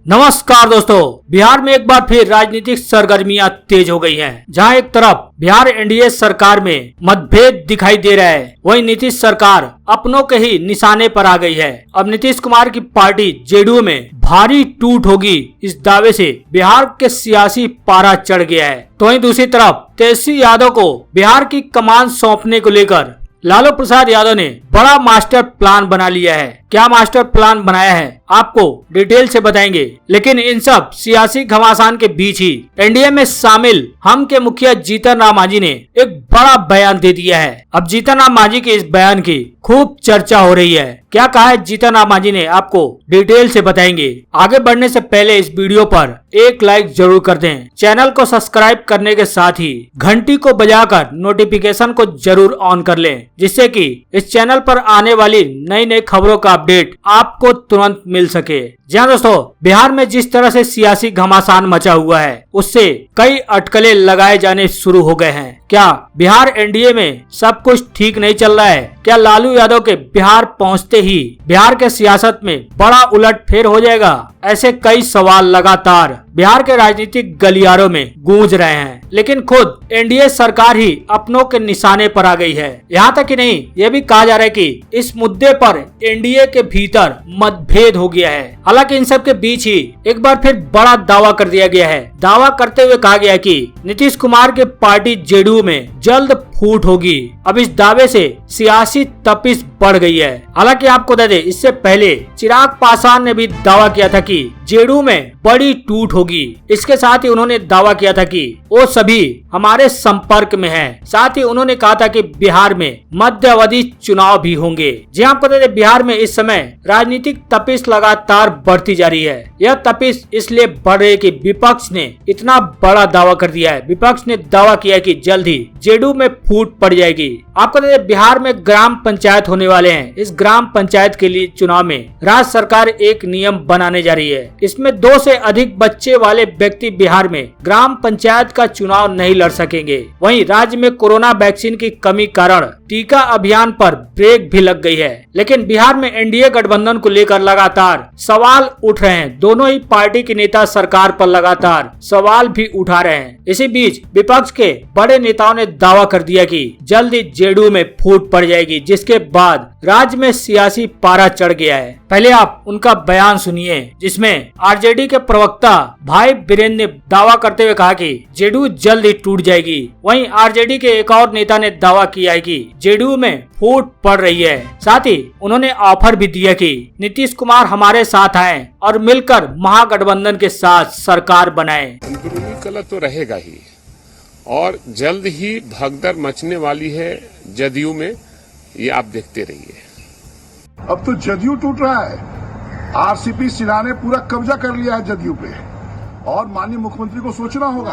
नमस्कार दोस्तों, बिहार में एक बार फिर राजनीतिक सरगर्मियां तेज हो गई हैं। जहां एक तरफ बिहार एनडीए सरकार में मतभेद दिखाई दे रहा है, वहीं नीतीश सरकार अपनों के ही निशाने पर आ गई है। अब नीतीश कुमार की पार्टी जेडीयू में भारी टूट होगी, इस दावे से बिहार के सियासी पारा चढ़ गया है। तो वहीं दूसरी तरफ तेजस्वी यादव को बिहार की कमान सौंपने को लेकर लालू प्रसाद यादव ने बड़ा मास्टर प्लान बना लिया है। क्या मास्टर प्लान बनाया है आपको डिटेल से बताएंगे। लेकिन इन सब सियासी घमासान के बीच ही एनडीए में शामिल हम के मुखिया जीतन राम मांझी ने एक बड़ा बयान दे दिया है। अब जीतन राम मांझी के इस बयान की खूब चर्चा हो रही है। क्या कहा है जीतन राम मांझी ने, आपको डिटेल से बताएंगे। आगे बढ़ने से पहले इस वीडियो पर एक लाइक जरूर कर दें। चैनल को सब्सक्राइब करने के साथ ही घंटी को बजाकर नोटिफिकेशन को जरूर ऑन कर लें, जिससे कि इस चैनल पर आने वाली नई नई खबरों का अपडेट आपको तुरंत मिल सके। जी हाँ दोस्तों, बिहार में जिस तरह से सियासी घमासान मचा हुआ है, उससे कई अटकलें लगाए जाने शुरू हो गए हैं। क्या बिहार एनडीए में सब कुछ ठीक नहीं चल रहा है? क्या लालू यादव के बिहार पहुंचते ही बिहार के सियासत में बड़ा उलटफेर हो जाएगा? ऐसे कई सवाल लगातार बिहार के राजनीतिक गलियारों में गूंज रहे हैं। लेकिन खुद एनडीए सरकार ही अपनों के निशाने पर आ गई है। यहाँ तक ही नहीं, ये भी कहा जा रहा है कि इस मुद्दे पर एनडीए के भीतर मतभेद हो गया है। हालांकि इन सब के बीच ही एक बार फिर बड़ा दावा कर दिया गया है। दावा करते हुए कहा गया कि नीतीश कुमार के पार्टी जेडीयू में जल्द फूट होगी। अब इस दावे से सियासी तपिश बढ़ गई है। हालांकि आपको बता दें, इससे पहले चिराग पासवान ने भी दावा किया था कि जेडीयू में बड़ी टूट होगी। इसके साथ ही उन्होंने दावा किया था कि वो सभी हमारे संपर्क में हैं। साथ ही उन्होंने कहा था कि बिहार में मध्यावधि चुनाव भी होंगे। जी आपको बता दें, बिहार में इस समय राजनीतिक तपिश लगातार बढ़ती जा रही है। यह तपिश इसलिए बढ़ रही है कि विपक्ष ने इतना बड़ा दावा कर दिया है। विपक्ष ने दावा किया कि जल्द ही जेडीयू में फूट पड़ जाएगी। आपको बता दें, बिहार में ग्राम पंचायत होने वाले हैं। इस ग्राम पंचायत के लिए चुनाव में राज्य सरकार एक नियम बनाने जा रही है। इसमें 2 से अधिक बच्चे वाले व्यक्ति बिहार में ग्राम पंचायत का चुनाव नहीं लड़ सकेंगे। वहीं राज्य में कोरोना वैक्सीन की कमी कारण टीका अभियान पर ब्रेक भी लग गई है। लेकिन बिहार में एनडीए गठबंधन को लेकर लगातार सवाल उठ रहे हैं। दोनों ही पार्टी के नेता सरकार पर लगातार सवाल भी उठा रहे हैं। इसी बीच विपक्ष के बड़े नेताओं ने दावा कर दिया कि जल्द ही जेडीयू में फूट पड़ जाएगी, जिसके बाद राज्य में सियासी पारा चढ़ गया है। पहले आप उनका बयान सुनिए, जिसमें आरजेडी के प्रवक्ता भाई बीरेंद्र ने दावा करते हुए कहा कि जेडीयू जल्द ही टूट जाएगी। वहीं आरजेडी के एक और नेता ने दावा किया है कि जेडीयू में फूट पड़ रही है। साथ ही उन्होंने ऑफर भी दिया कि नीतीश कुमार हमारे साथ आए और मिलकर महागठबंधन के साथ सरकार बनाए। अंदरूनी कलह तो रहेगा ही, और जल्द ही भगदड़ मचने वाली है जदयू में, ये आप देखते रहिए। अब तो जदयू टूट रहा है। आरसीपी सिन्हा ने पूरा कब्जा कर लिया है जदयू पे, और माननीय मुख्यमंत्री को सोचना होगा।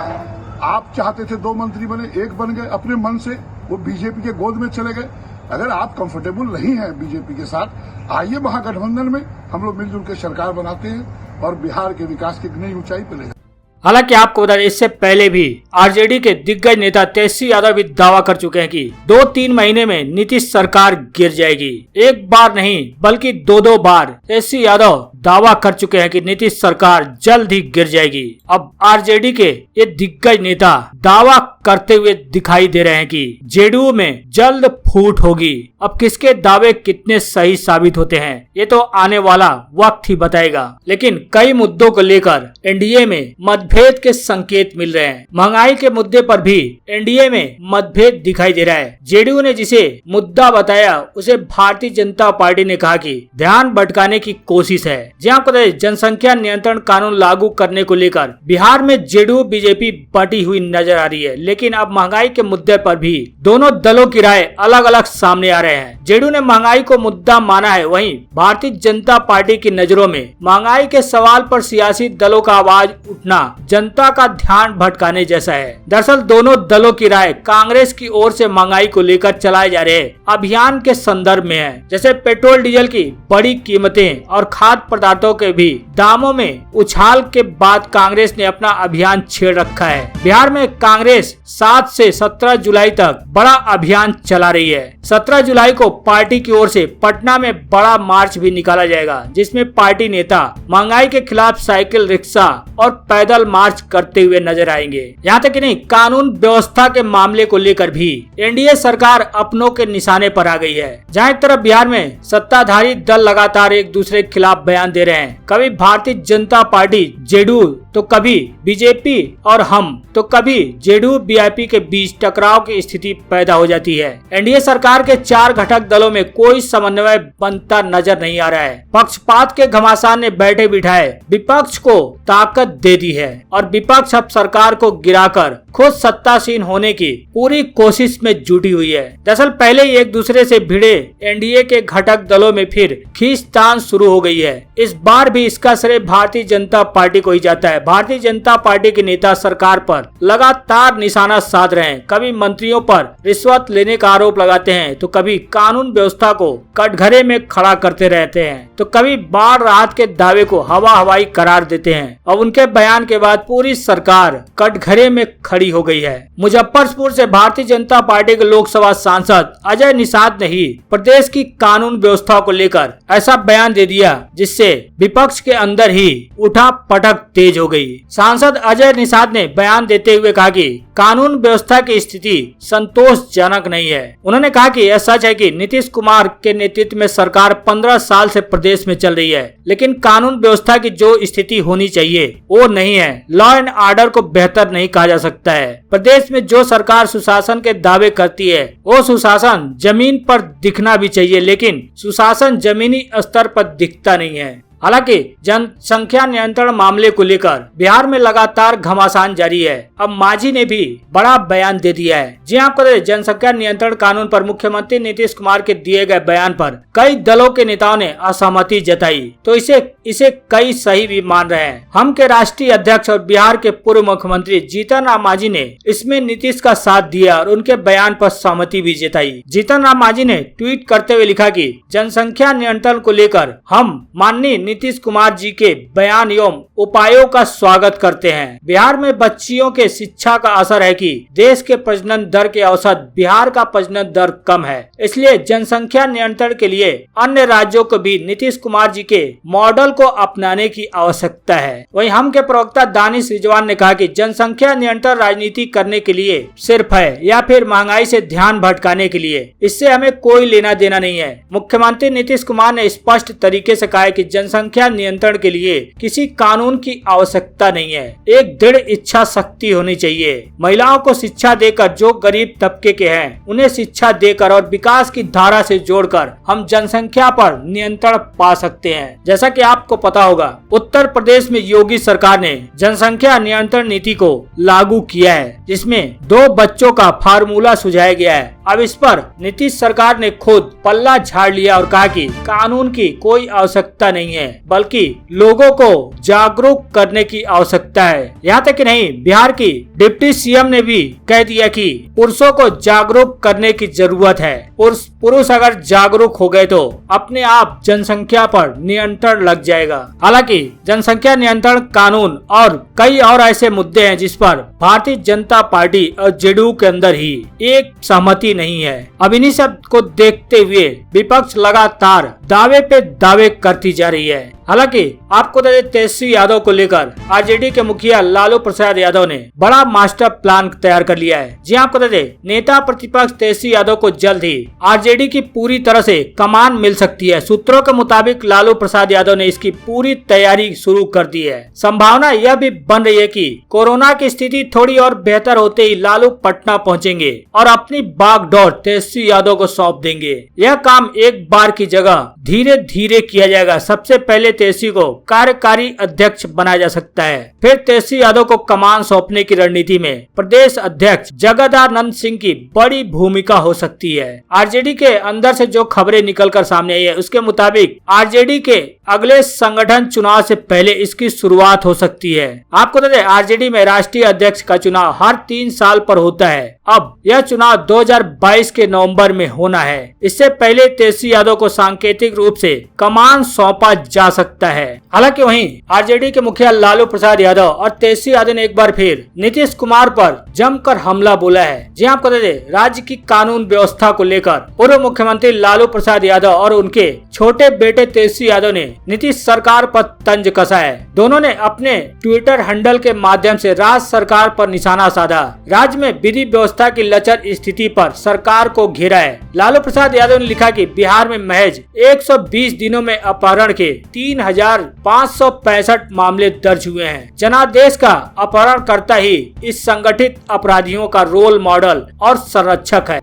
आप चाहते थे 2 मंत्री बने, 1 बन गए अपने मन से, वो बीजेपी के गोद में चले गए। अगर आप कंफर्टेबल नहीं हैं बीजेपी के साथ, आइए महागठबंधन में, हम लोग मिलजुल के सरकार बनाते हैं और बिहार के विकास की नई ऊंचाई पर ले जाते हैं। हालांकि आपको बता दें, इससे पहले भी आरजेडी के दिग्गज नेता तेजस्वी यादव भी दावा कर चुके हैं कि 2-3 महीने में नीतीश सरकार गिर जाएगी। एक बार नहीं बल्कि 2-2 बार तेजस्वी यादव दावा कर चुके हैं कि नीतीश सरकार जल्द ही गिर जाएगी। अब आरजेडी के ये दिग्गज नेता दावा करते हुए दिखाई दे रहे हैं कि जेडीयू में जल्द फूट होगी। अब किसके दावे कितने सही साबित होते हैं, ये तो आने वाला वक्त ही बताएगा। लेकिन कई मुद्दों को लेकर एनडीए में मतभेद के संकेत मिल रहे हैं। महंगाई के मुद्दे पर भी एनडीए में मतभेद दिखाई दे रहा है। जेडीयू ने जिसे मुद्दा बताया, उसे भारतीय जनता पार्टी ने कहा कि ध्यान भटकाने की कोशिश है। जहाँ पर जनसंख्या नियंत्रण कानून लागू करने को लेकर बिहार में जेडीयू बीजेपी बटी हुई नजर आ रही है। लेकिन अब महंगाई के मुद्दे पर भी दोनों दलों की राय अलग अलग सामने आ रहे हैं। जेडीयू ने महंगाई को मुद्दा माना है, वहीं भारतीय जनता पार्टी की नजरों में महंगाई के सवाल पर सियासी दलों का आवाज उठना जनता का ध्यान भटकाने जैसा भरोसा है। दरअसल दोनों दलों की राय कांग्रेस की ओर से महंगाई को लेकर चलाए जा रहे अभियान के संदर्भ में है। जैसे पेट्रोल डीजल की बड़ी कीमतें और खाद्य पदार्थों के भी दामों में उछाल के बाद कांग्रेस ने अपना अभियान छेड़ रखा है। बिहार में कांग्रेस 7 से 17 जुलाई तक बड़ा अभियान चला रही है। 17 जुलाई को पार्टी की ओर से पटना में बड़ा मार्च भी निकाला जाएगा, जिसमें पार्टी नेता महंगाई के खिलाफ साइकिल, रिक्शा और पैदल मार्च करते हुए नजर आएंगे। यहाँ तक नहीं, कानून व्यवस्था के मामले को लेकर भी एनडीए सरकार अपनों के निशाने पर आ गई है। जहाँ एक तरफ बिहार में सत्ताधारी दल लगातार एक दूसरे के खिलाफ बयान दे रहे हैं, कभी भारतीय जनता पार्टी जेडीयू तो कभी बीजेपी और हम तो कभी जेडीयू बीजेपी के बीच टकराव की स्थिति पैदा हो जाती है। एनडीए सरकार के 4 घटक दलों में कोई समन्वय बनता नजर नहीं आ रहा है। पक्षपात के घमासान ने बैठे बिठाए विपक्ष को ताकत दे दी है और विपक्ष अब सरकार को गिराकर खुद सत्तासीन होने की पूरी कोशिश में जुटी हुई है। दरअसल पहले ही एक दूसरे से भिड़े एनडीए के घटक दलों में फिर खींचतान शुरू हो गई है। इस बार भी इसका श्रेय भारतीय जनता पार्टी को ही जाता है। भारतीय जनता पार्टी के नेता सरकार पर लगातार निशाना साध रहे हैं। कभी मंत्रियों पर रिश्वत लेने का आरोप लगाते हैं, तो कभी कानून व्यवस्था को कटघरे में खड़ा करते रहते हैं, तो कभी बाढ़ राहत के दावे को हवा हवाई करार देते हैं। अब उनके बयान के बाद पूरी सरकार कटघरे में खड़ी हो गई है। मुजफ्फरपुर से भारतीय जनता पार्टी के लोकसभा सांसद अजय निषाद ने ही प्रदेश की कानून व्यवस्था को लेकर ऐसा बयान दे दिया, जिससे विपक्ष के अंदर ही उठा पटक तेज हो गई। सांसद अजय निषाद ने बयान देते हुए कहा कि कानून व्यवस्था की स्थिति संतोषजनक नहीं है। उन्होंने कहा कि यह सच है कि नीतीश कुमार के नेतृत्व में सरकार 15 साल से प्रदेश में चल रही है, लेकिन कानून व्यवस्था की जो स्थिति होनी चाहिए वो नहीं है। लॉ एंड ऑर्डर को बेहतर नहीं कहा जा सकता है। प्रदेश में जो सरकार सुशासन के दावे करती है, वो सुशासन जमीन पर दिखना भी चाहिए, लेकिन सुशासन जमीनी स्तर पर दिखता नहीं है। हालांकि जनसंख्या नियंत्रण मामले को लेकर बिहार में लगातार घमासान जारी है। अब मांझी ने भी बड़ा बयान दे दिया है। जी आपको जनसंख्या नियंत्रण कानून पर मुख्यमंत्री नीतीश कुमार के दिए गए बयान पर कई दलों के नेताओं ने असहमति जताई, तो इसे कई सही भी मान रहे हैं। हम के राष्ट्रीय अध्यक्ष और बिहार के पूर्व मुख्यमंत्री जीतन राम मांझी ने इसमें नीतीश का साथ दिया और उनके बयान पर सहमति भी जताई। जीतन राम मांझी ने ट्वीट करते हुए लिखा कि जनसंख्या नियंत्रण को लेकर हम माननीय नीतीश कुमार जी के बयान एवं उपायों का स्वागत करते हैं। बिहार में बच्चियों के शिक्षा का असर है कि देश के प्रजनन दर के औसत बिहार का प्रजनन दर कम है, इसलिए जनसंख्या नियंत्रण के लिए अन्य राज्यों को भी नीतीश कुमार जी के मॉडल को अपनाने की आवश्यकता है। वहीं हम के प्रवक्ता दानिश रिजवान ने कहा कि जनसंख्या नियंत्रण राजनीति करने के लिए सिर्फ है या फिर महंगाई से ध्यान भटकाने के लिए, इससे हमें कोई लेना देना नहीं है। मुख्यमंत्री नीतीश कुमार ने स्पष्ट तरीके से कहा है कि जनसंख्या नियंत्रण के लिए किसी कानून की आवश्यकता नहीं है, एक दृढ़ इच्छा शक्ति होनी चाहिए। महिलाओं को शिक्षा देकर, जो गरीब तबके के हैं उन्हें शिक्षा देकर और विकास की धारा से जोड़कर हम जनसंख्या पर नियंत्रण पा सकते हैं। जैसा कि आपको पता होगा, उत्तर प्रदेश में योगी सरकार ने जनसंख्या नियंत्रण नीति को लागू किया है, जिसमें 2 बच्चों का फार्मूला सुझाया गया है। अब इस पर नीतीश सरकार ने खुद पल्ला झाड़ लिया और कहा कि कानून की कोई आवश्यकता नहीं है, बल्कि लोगों को जागरूक करने की आवश्यकता है। यहाँ तक कि नहीं, बिहार की डिप्टी सीएम ने भी कह दिया कि पुरुषों को जागरूक करने की जरूरत है। पुरुष अगर जागरूक हो गए तो अपने आप जनसंख्या पर नियंत्रण लग जाएगा। हालांकि जनसंख्या नियंत्रण कानून और कई और ऐसे मुद्दे हैं जिस पर भारतीय जनता पार्टी और जेडीयू के अंदर ही एक सहमति नहीं है। अब इन्हीं सब को देखते हुए विपक्ष लगातार दावे पे दावे करती जा रही है। हालांकि आपको तेजस्वी यादव को लेकर आरजेडी के मुखिया लालू प्रसाद यादव ने बड़ा मास्टर प्लान तैयार कर लिया है। जी आपको नेता प्रतिपक्ष तेजस्वी यादव को जल्द ही आरजेडी की पूरी तरह से कमान मिल सकती है। सूत्रों के मुताबिक लालू प्रसाद यादव ने इसकी पूरी तैयारी शुरू कर दी है। संभावना यह भी बन रही है कि कोरोना की स्थिति थोड़ी और बेहतर होते ही लालू पटना पहुंचेंगे और अपनी बागडोर तेजस्वी यादव को सौंप देंगे। यह काम एक बार की जगह धीरे धीरे किया जाएगा। सबसे पहले पहले तेजस्वी को कार्यकारी अध्यक्ष बनाया जा सकता है। फिर तेजस्वी यादव को कमान सौंपने की रणनीति में प्रदेश अध्यक्ष जगदानंद सिंह की बड़ी भूमिका हो सकती है। आरजेडी के अंदर से जो खबरें निकलकर सामने आई है उसके मुताबिक आरजेडी के अगले संगठन चुनाव से पहले इसकी शुरुआत हो सकती है। आपको बता दें, आरजेडी में राष्ट्रीय अध्यक्ष का चुनाव हर 3 साल पर होता है। अब यह चुनाव 2022 के नवंबर में होना है। इससे पहले तेजस्वी यादव को सांकेतिक रूप से कमान सौंपा जा सकता है। हालांकि वहीं आरजेडी के मुखिया लालू प्रसाद यादव और तेजस्वी यादव ने एक बार फिर नीतीश कुमार पर जमकर हमला बोला है। जी आपको बता दें, राज्य की कानून व्यवस्था को लेकर पूर्व मुख्यमंत्री लालू प्रसाद यादव और उनके छोटे बेटे तेजस्वी यादव ने नीतीश सरकार पर तंज कसा है। दोनों ने अपने ट्विटर हैंडल के माध्यम से राज्य सरकार पर निशाना साधा। राज्य में विधि व्यवस्था की लचर स्थिति पर सरकार को घेरा है। लालू प्रसाद यादव ने लिखा कि बिहार में महज 120 दिनों में अपहरण के 3565 मामले दर्ज हुए हैं। जनादेश का अपहरण करता ही इस संगठित अपराधियों का रोल मॉडल और संरक्षक है।